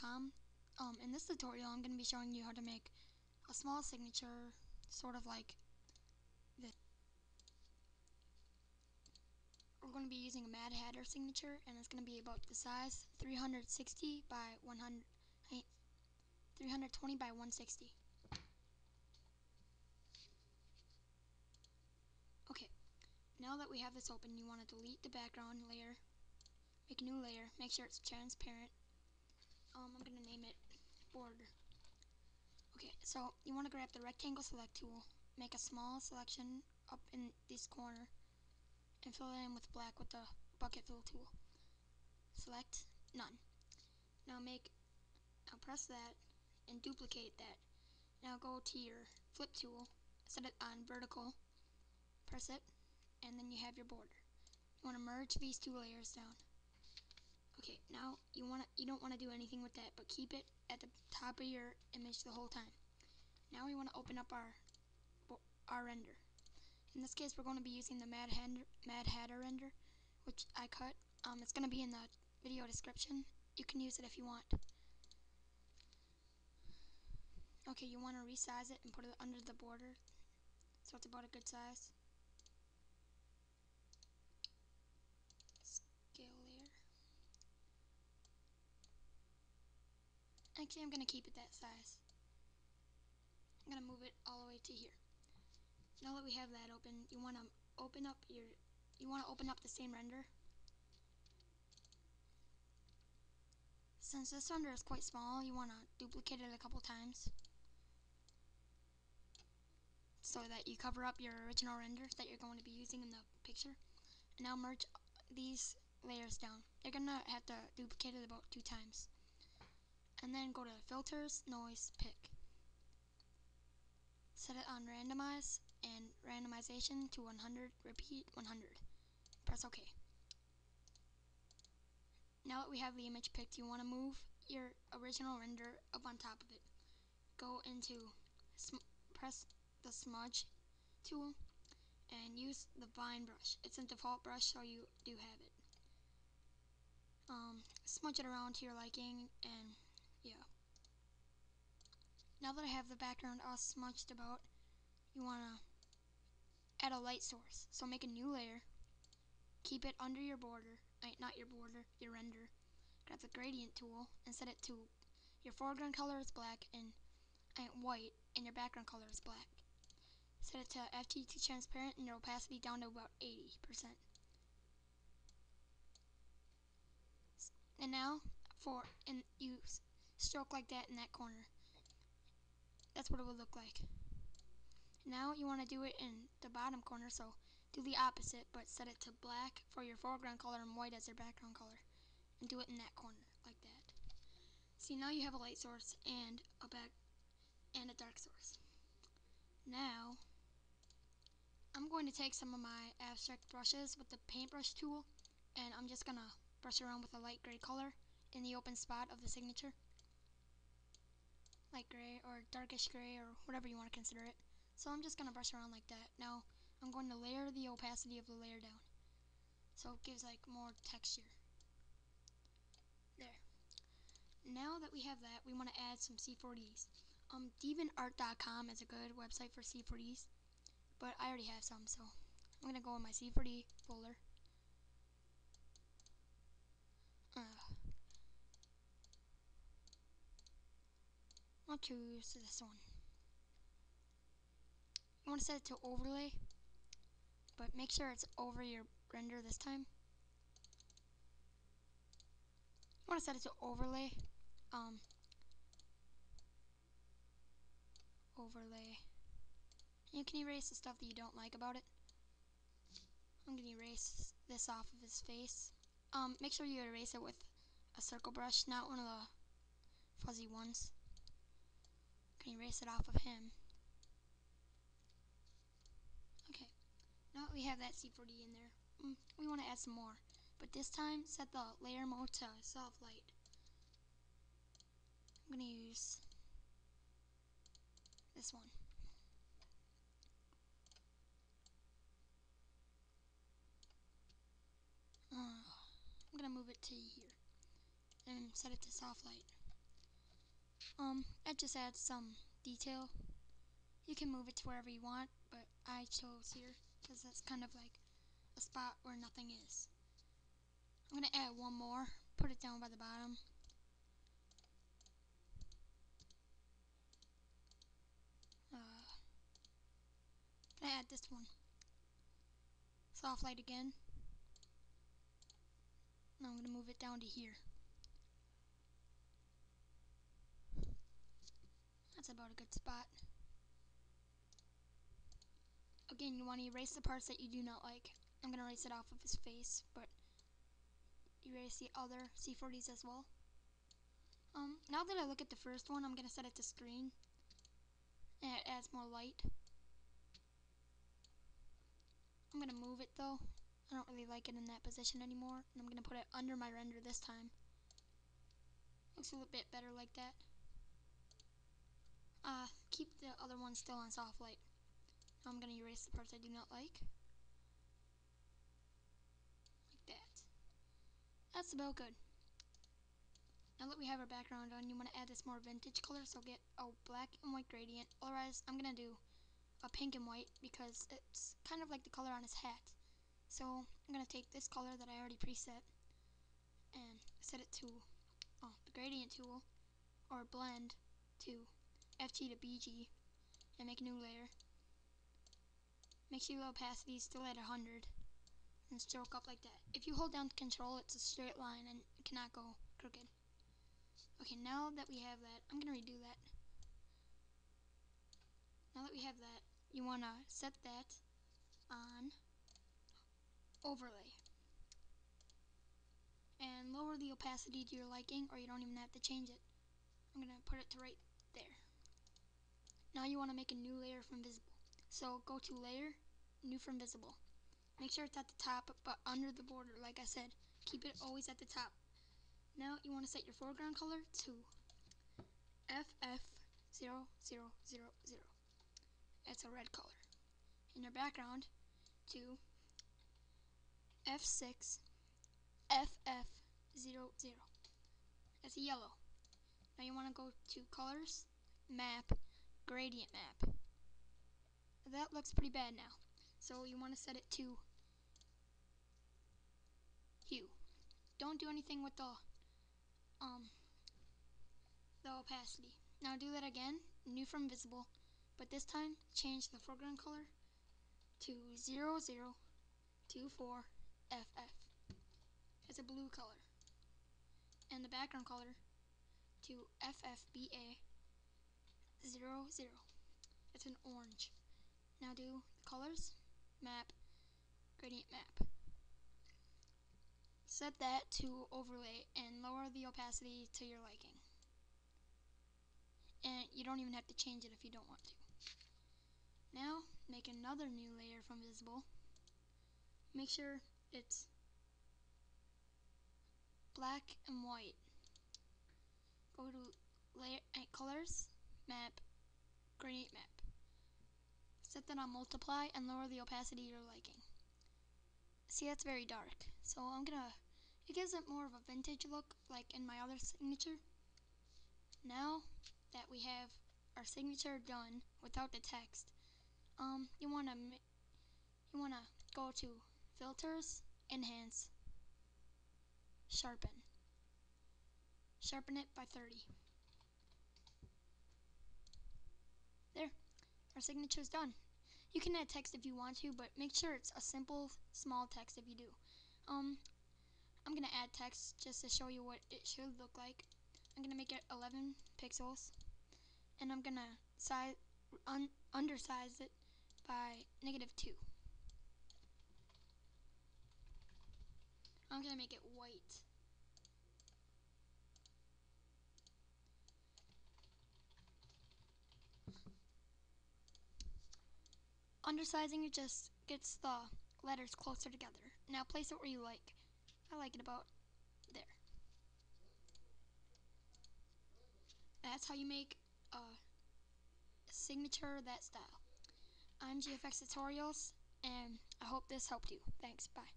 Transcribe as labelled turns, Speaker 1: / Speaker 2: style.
Speaker 1: GIMP.com. In this tutorial, I'm going to be showing you how to make a small signature, sort of like this. We're going to be using a Mad Hatter signature, and it's going to be about the size 360 by 320 by 160. Okay, now that we have this open, you want to delete the background layer, make a new layer, make sure it's transparent. I'm going to name it border. Okay, so you want to grab the rectangle select tool, make a small selection up in this corner, and fill it in with black with the bucket fill tool. Select none. Now press that and duplicate that. Now go to your flip tool, set it on vertical, press it, and then you have your border. You want to merge these two layers down. Okay, now you don't want to do anything with that, but keep it at the top of your image the whole time. Now we want to open up our render. In this case, we're going to be using the Mad Hatter render, which I cut. It's going to be in the video description. You can use it if you want. Okay, you want to resize it and put it under the border, so it's about a good size. Scale layer. Actually, I'm going to keep it that size. I'm going to move it all the way to here. Now that we have that open, you want to open up the same render. Since this render is quite small, you want to duplicate it a couple times so that you cover up your original render that you're going to be using in the picture. And now merge these layers down. You're going to have to duplicate it about 2 times. And then go to Filters, Noise, Pick. Set it on Randomize and Randomization to 100, repeat 100. Press OK. Now that we have the image picked, you want to move your original render up on top of it. Go into, press the smudge tool and use the vine brush. It's a default brush, so you do have it. Smudge it around to your liking, and yeah. Now that I have the background all smudged about, you want to add a light source. So make a new layer, keep it under your border, not your border, your render. Grab the gradient tool and set it to your foreground color is black and white, and your background color is black. Set it to FTT transparent and your opacity down to about 80%. And now, you stroke like that in that corner. That's what it would look like. Now you want to do it in the bottom corner, so do the opposite, but set it to black for your foreground color and white as your background color. And do it in that corner, like that. See, now you have a light source and a dark source. Now, I'm going to take some of my abstract brushes with the paintbrush tool, and I'm just going to brush around with a light gray color in the open spot of the signature. Light gray or darkish gray or whatever you want to consider it. So I'm just going to brush around like that. Now, I'm going to layer the opacity of the layer down, so it gives like more texture. There. Now that we have that, we want to add some C4Ds. DeviantArt.com is a good website for C4Ds, but I already have some, so I'm going to go in my C4D folder. I'll choose this one. You want to set it to overlay, but make sure it's over your render this time. You want to set it to overlay. Overlay. You can erase the stuff that you don't like about it. I'm going to erase this off of his face. Make sure you erase it with a circle brush, not one of the fuzzy ones. You can erase it off of him. Okay, now that we have that C4D in there, we want to add some more. But this time, set the layer mode to soft light. I'm going to use this one. I'm going to move it to here and set it to soft light. It just adds some detail. You can move it to wherever you want, but I chose here because that's kind of like a spot where nothing is. I'm going to add one more, put it down by the bottom. Gonna add this one. Soft light again. Now I'm going to move it down to here. That's about a good spot. Again, you want to erase the parts that you do not like. I'm going to erase it off of his face, but erase the other C40s as well. Now that I look at the first one, I'm going to set it to screen. And it adds more light. I'm going to move it though. I don't really like it in that position anymore. And I'm going to put it under my render this time. Looks a little bit better like that. Keep the other one still on soft light. Now I'm going to erase the parts I do not like. Like that. That's about good. Now that we have our background on, you want to add this more vintage color, so get a black and white gradient. Otherwise, I'm going to do a pink and white because it's kind of like the color on his hat. So I'm going to take this color that I already preset and set it to the gradient tool, or blend to FG to BG, and make a new layer. Make sure your opacity is still at 100 and stroke up like that. If you hold down control, it's a straight line and it cannot go crooked. Okay, now that we have that, I'm going to redo that. Now that we have that, you want to set that on overlay and lower the opacity to your liking, or you don't even have to change it. I'm going to put it to right there. Now you want to make a new layer from visible. So go to layer, new from visible. Make sure it's at the top but under the border, like I said. Keep it always at the top. Now you want to set your foreground color to FF0000. It's a red color. And your background to F6FF00. It's a yellow. Now you want to go to colors, map, gradient map. That looks pretty bad now. So you want to set it to hue. Don't do anything with the opacity. Now do that again, new from visible, but this time change the foreground color to 0024FF. It's a blue color. And the background color to FFBA00. It's an orange. Now do the colors, map, gradient map. Set that to overlay and lower the opacity to your liking. And you don't even have to change it if you don't want to. Now make another new layer from visible. Make sure it's black and white. Go to layer colors, map, gradient map. Set that on multiply and lower the opacity to your liking. See, that's very dark. So it gives it more of a vintage look like in my other signature. Now that we have our signature done without the text, you wanna go to filters, enhance, sharpen. Sharpen it by 30. There, our signature is done. You can add text if you want to, but make sure it's a simple, small text if you do. I'm gonna add text just to show you what it should look like. I'm gonna make it 11 pixels, and I'm gonna undersize it by -2. I'm gonna make it white. Undersizing it just gets the letters closer together. Now place it where you like. I like it about there. That's how you make a signature that style. I'm GFX Tutorials, and I hope this helped you. Thanks, bye.